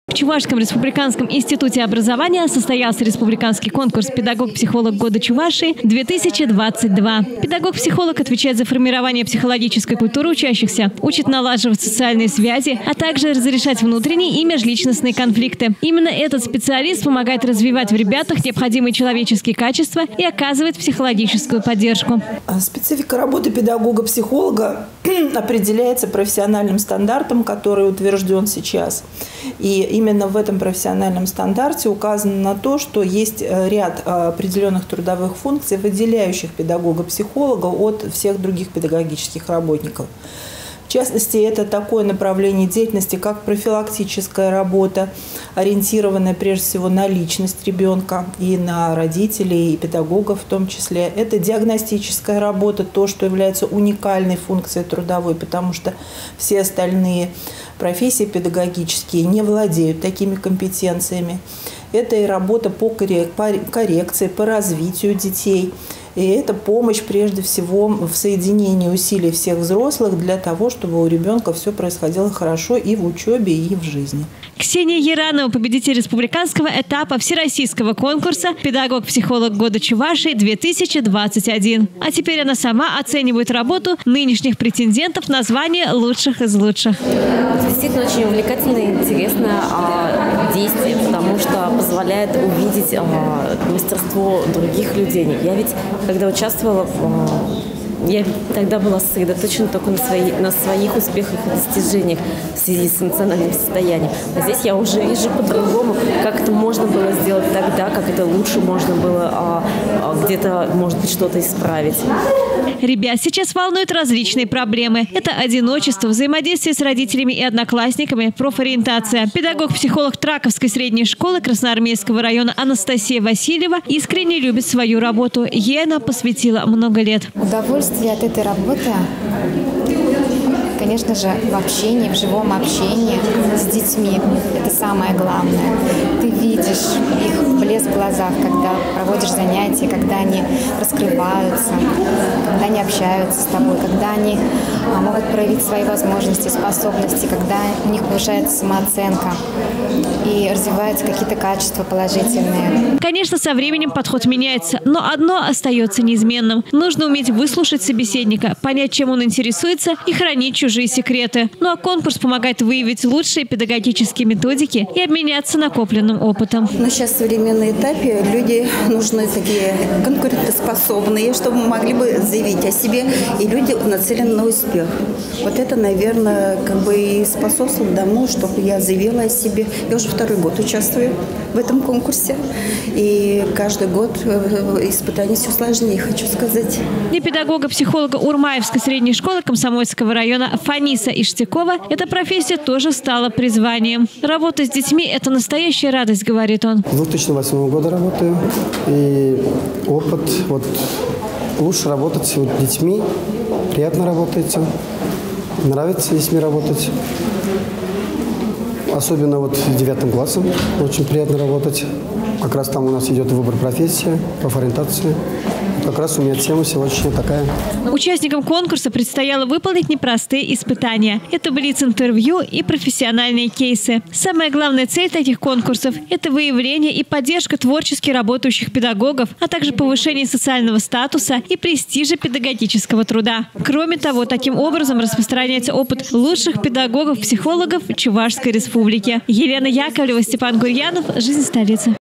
В Чувашском республиканском институте образования состоялся республиканский конкурс «Педагог-психолог года Чувашии-2022». Педагог-психолог отвечает за формирование психологической культуры учащихся, учит налаживать социальные связи, а также разрешать внутренние и межличностные конфликты. Именно этот специалист помогает развивать в ребятах необходимые человеческие качества и оказывает психологическую поддержку. Специфика работы педагога-психолога определяется профессиональным стандартом, который утвержден сейчас. И именно в этом профессиональном стандарте указано на то, что есть ряд определенных трудовых функций, выделяющих педагога-психолога от всех других педагогических работников. В частности, это такое направление деятельности, как профилактическая работа, ориентированная прежде всего на личность ребенка и на родителей, и педагогов в том числе. Это диагностическая работа, то, что является уникальной функцией трудовой, потому что все остальные профессии педагогические не владеют такими компетенциями. Это и работа по коррекции, по развитию детей. И это помощь прежде всего в соединении усилий всех взрослых для того, чтобы у ребенка все происходило хорошо и в учебе, и в жизни. Ксения Еранова, победитель республиканского этапа всероссийского конкурса «Педагог-психолог года Чувашии-2021». А теперь она сама оценивает работу нынешних претендентов на звание лучших из лучших. Действительно очень увлекательно и интересно действие, потому что позволяет увидеть мастерство других людей. Я ведь, когда участвовала, я тогда была сосредоточена только на своих успехах и достижениях в связи с эмоциональным состоянием. А здесь я уже вижу по-другому, как это можно было сделать тогда, как это лучше можно было где-то, может быть, что-то исправить. Ребят сейчас волнуют различные проблемы. Это одиночество, взаимодействие с родителями и одноклассниками, профориентация. Педагог-психолог Траковской средней школы Красноармейского района Анастасия Васильева искренне любит свою работу. Ей она посвятила много лет. Удовольствие от этой работы, конечно же, в общении, в живом общении с детьми. Это самое главное. Ты видишь их блеск в глазах, когда проводишь занятия, когда они раскрываются, когда они общаются с тобой, когда они могут проявить свои возможности, способности, когда у них повышается самооценка и развиваются какие-то качества положительные. Конечно, со временем подход меняется, но одно остается неизменным. Нужно уметь выслушать собеседника, понять, чем он интересуется, и хранить чужие секреты. Ну а конкурс помогает выявить лучшие педагогические методики и обменяться накопленным опытом. Но сейчас в современном этапе люди нужны такие конкурентоспособные, чтобы могли бы заявить о себе, и люди нацелены на успех. Вот это, наверное, и способствует тому, чтобы я заявила о себе. Я уже второй год участвую в этом конкурсе, и каждый год испытаний все сложнее, хочу сказать. Для педагога-психолога Урмаевской средней школы Комсомольского района Фаниса Иштякова эта профессия тоже стала призванием. Работа с детьми – это настоящая радость, говорит он. С 2008 года работаю, и опыт, лучше работать с детьми, приятно работается, нравится с детьми работать. Особенно с 9 классом очень приятно работать. Как раз там у нас идет выбор профессии, профориентация. Как раз у меня тема сегодня такая. Участникам конкурса предстояло выполнить непростые испытания. Это блиц-интервью и профессиональные кейсы. Самая главная цель таких конкурсов – это выявление и поддержка творчески работающих педагогов, а также повышение социального статуса и престижа педагогического труда. Кроме того, таким образом распространяется опыт лучших педагогов-психологов Чувашской республики. Елена Яковлева, Степан Гурьянов. Жизнь столицы.